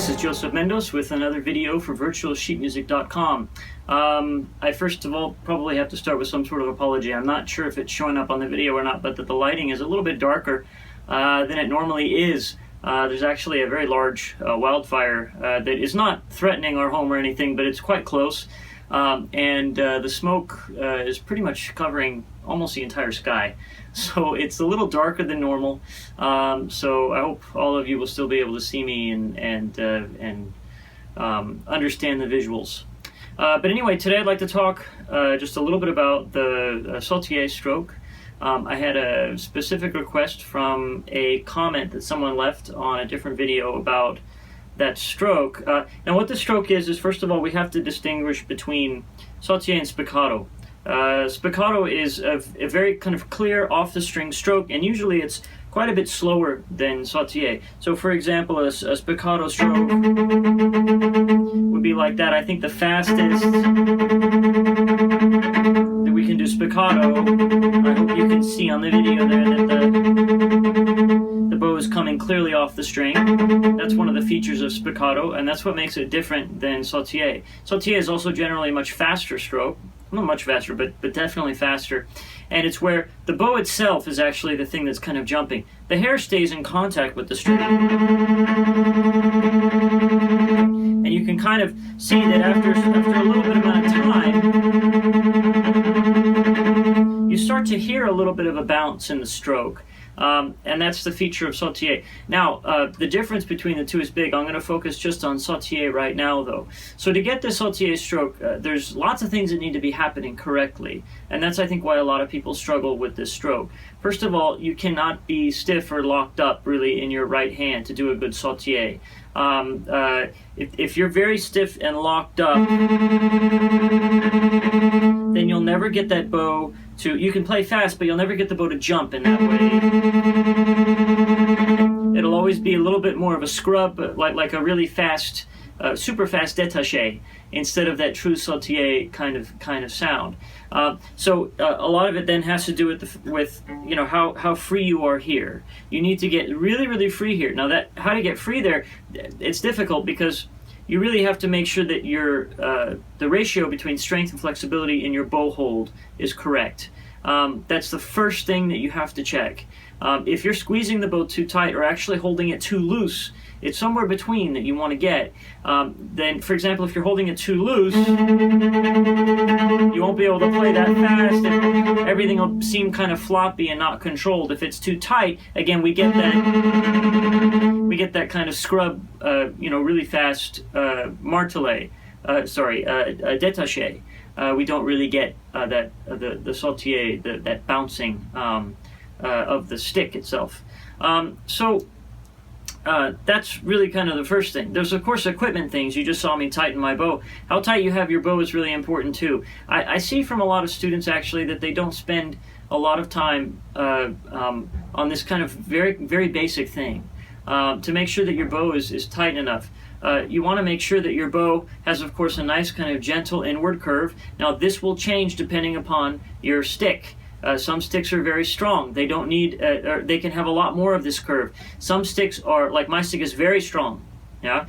This is Joseph Mendoes with another video for virtualsheetmusic.com. I first of all probably have to start with some sort of apology. I'm not sure if it's showing up on the video or not, but that the lighting is a little bit darker than it normally is. There's actually a very large wildfire that is not threatening our home or anything, but it's quite close. And the smoke is pretty much covering almost the entire sky. So it's a little darker than normal. So I hope all of you will still be able to see me and understand the visuals. But anyway, today I'd like to talk just a little bit about the Sautille stroke. I had a specific request from a comment that someone left on a different video about that stroke. Now what the stroke is first of all we have to distinguish between Sautille and spiccato. Spiccato is a very kind of clear off the string stroke, and usually it's quite a bit slower than Sautille. So for example, a spiccato stroke would be like that. I think the fastest that we can do spiccato, I hope you can see on the video there that the bow is coming clearly off the string. That's one of the features of spiccato, and that's what makes it different than Sautille. Sautille is also generally a much faster stroke. Not much faster, but definitely faster. And it's where the bow itself is actually the thing that's kind of jumping. The hair stays in contact with the string. And you can kind of see that after a little bit amount of time, you start to hear a little bit of a bounce in the stroke. And that's the feature of Sautille. Now, the difference between the two is big. I'm going to focus just on Sautille right now, though. So to get the Sautille stroke, there's lots of things that need to be happening correctly. And that's, I think, why a lot of people struggle with this stroke. First of all, you cannot be stiff or locked up, really, in your right hand to do a good Sautille. If you're very stiff and locked up, then you'll never get that bow to, you can play fast, but you'll never get the bow to jump in that way. It'll always be a little bit more of a scrub, like a really fast, super fast détaché, instead of that true Sautille kind of sound. So a lot of it then has to do with you know how free you are here. You need to get really free here. Now how to get free there, it's difficult because you really have to make sure that the ratio between strength and flexibility in your bow hold is correct. That's the first thing that you have to check. If you're squeezing the bow too tight or actually holding it too loose, it's somewhere between that you want to get. Then, for example, if you're holding it too loose, you won't be able to play that fast, and everything will seem kind of floppy and not controlled. If it's too tight, again, we get that kind of scrub, really fast martelet. Détaché. We don't really get the Sautille, that bouncing of the stick itself. That's really kind of the first thing. There's of course equipment things. You just saw me tighten my bow. How tight you have your bow is really important too. I see from a lot of students actually that they don't spend a lot of time on this kind of very basic thing. To make sure that your bow is tight enough. You want to make sure that your bow has, of course, a nice kind of gentle inward curve. Now, this will change depending upon your stick. Some sticks are very strong. They don't need, or they can have a lot more of this curve. Some sticks are, like my stick is very strong. Yeah,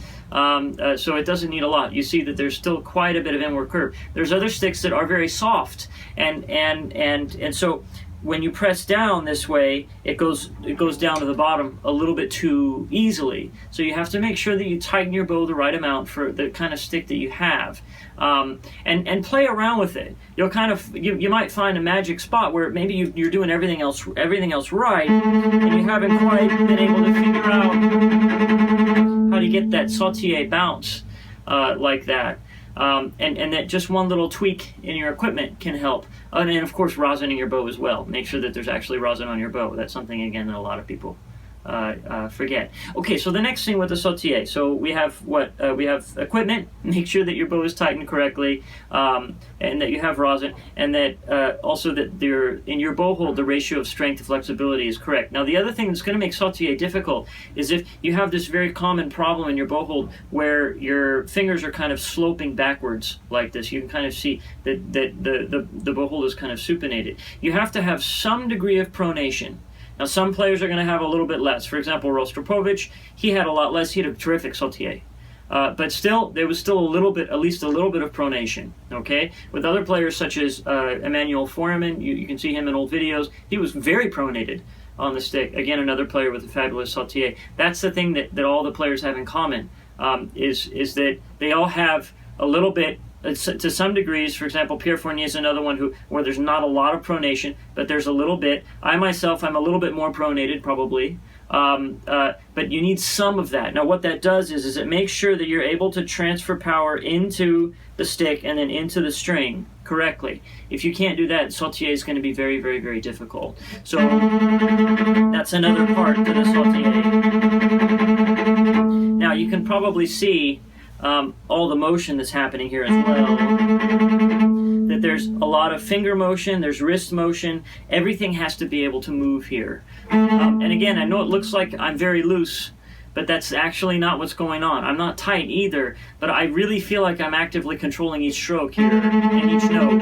so it doesn't need a lot. You see that there's still quite a bit of inward curve. There's other sticks that are very soft, and so when you press down this way, it goes down to the bottom a little bit too easily. So you have to make sure that you tighten your bow the right amount for the kind of stick that you have, and play around with it. You'll kind of you might find a magic spot where maybe you're doing everything else right, and you haven't quite been able to figure out how to get that Sautille bounce like that. And that just one little tweak in your equipment can help. And of course, rosining your bow as well. Make sure that there's actually rosin on your bow. That's something, again, that a lot of people forget. Okay, so the next thing with the Sautille. So we have we have equipment. Make sure that your bow is tightened correctly, and that you have rosin, and that also that in your bow hold the ratio of strength to flexibility is correct. Now the other thing that's going to make Sautille difficult is if you have this very common problem in your bow hold where your fingers are kind of sloping backwards like this. You can kind of see that the bow hold is kind of supinated. You have to have some degree of pronation. Now, some players are going to have a little bit less. For example, Rostropovich, he had a lot less. He had a terrific Sautille. But still, there was still a little bit, at least a little bit of pronation, okay? With other players such as Emmanuel Foreman, you can see him in old videos, he was very pronated on the stick. Again, another player with a fabulous Sautille. That's the thing that all the players have in common, is that they all have a little bit, to some degrees. For example, Pierre Fournier is another one where there's not a lot of pronation, but there's a little bit. I myself, I'm a little bit more pronated, probably. But you need some of that. Now, what that does is it makes sure that you're able to transfer power into the stick and then into the string correctly. If you can't do that, Sautille is going to be very, very, very difficult. So that's another part to the Sautille. Now, you can probably see all the motion that's happening here as well. That there's a lot of finger motion, there's wrist motion, everything has to be able to move here. And again, I know it looks like I'm very loose, but that's actually not what's going on. I'm not tight either, but I really feel like I'm actively controlling each stroke here and each note.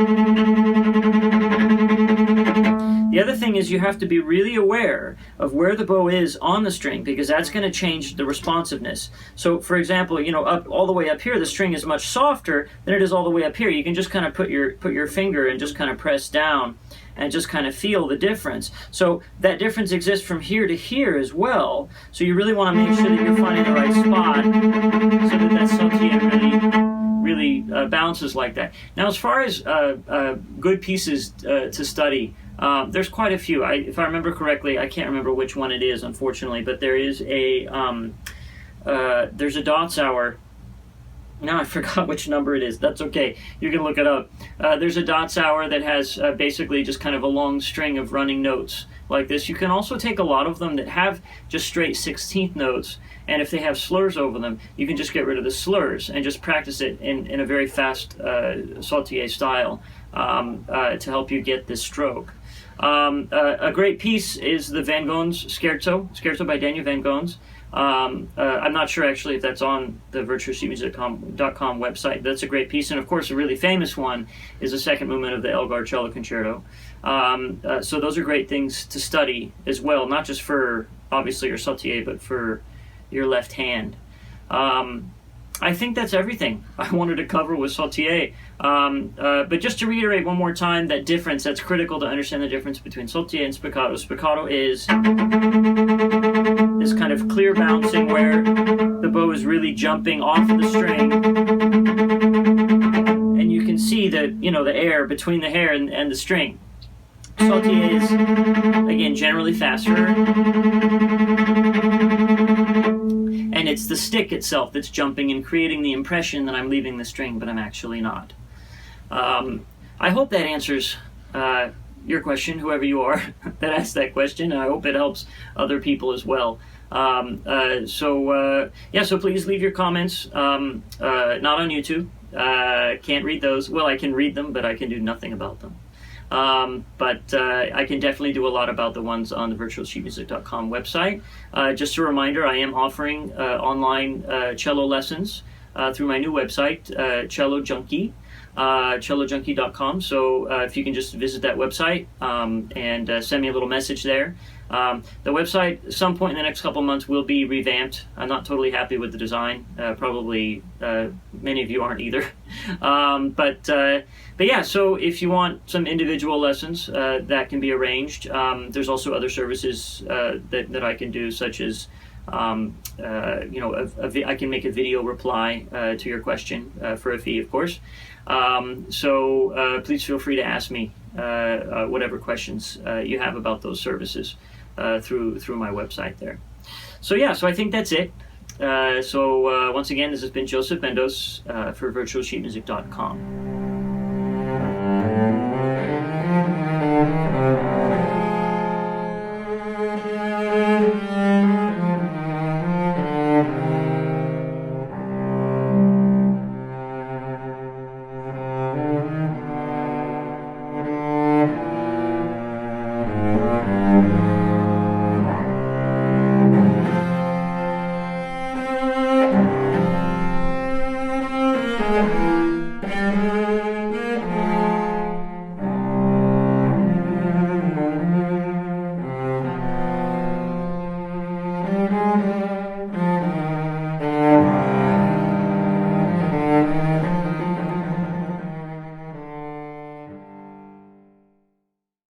The other thing is you have to be really aware of where the bow is on the string, because that's going to change the responsiveness. So, for example, you know, all the way up here, the string is much softer than it is all the way up here. You can just kind of put your finger and just kind of press down and just kind of feel the difference. So that difference exists from here to here as well. So you really want to make sure that you're finding the right spot so that Sautille really bounces like that. Now, as far as good pieces to study, there's quite a few. If I remember correctly, I can't remember which one it is, unfortunately, but there is there's a Dotsauer. Now I forgot which number it is. That's okay. You can look it up. There's a Dotsauer that has basically just kind of a long string of running notes like this. You can also take a lot of them that have just straight 16th notes, and if they have slurs over them, you can just get rid of the slurs and just practice it in a very fast Sautille style to help you get this stroke. A great piece is the Van Goens Scherzo by Daniel Van Goens. I'm not sure actually if that's on the virtuosesheetmusic.com website. That's a great piece, and of course a really famous one is the second movement of the Elgar Cello Concerto. So those are great things to study as well, not just for obviously your Sautille, but for your left hand. I think that's everything I wanted to cover with Sautille. But just to reiterate one more time, that difference, that's critical to understand the difference between Sautille and Picado. Picado is this kind of clear bouncing where the bow is really jumping off of the string. And you can see the air between the hair and the string. Sautille is, again, generally faster. And it's the stick itself that's jumping and creating the impression that I'm leaving the string, but I'm actually not. I hope that answers your question, whoever you are that asked that question. I hope it helps other people as well. So please leave your comments. Not on YouTube. Can't read those. Well, I can read them, but I can do nothing about them. But I can definitely do a lot about the ones on the virtuosesheetmusic.com website. Just a reminder, I am offering online cello lessons through my new website, Cello Junkie, cellojunkie.com. So if you can just visit that website and send me a little message there. The website, at some point in the next couple months, will be revamped. I'm not totally happy with the design. Probably many of you aren't either. But yeah, so if you want some individual lessons, that can be arranged. There's also other services that I can do, such as I can make a video reply to your question for a fee, of course. So please feel free to ask me whatever questions you have about those services through my website there. So yeah, so I think that's it. Once again, this has been Joseph Mendoes for virtuosesheetmusic.com.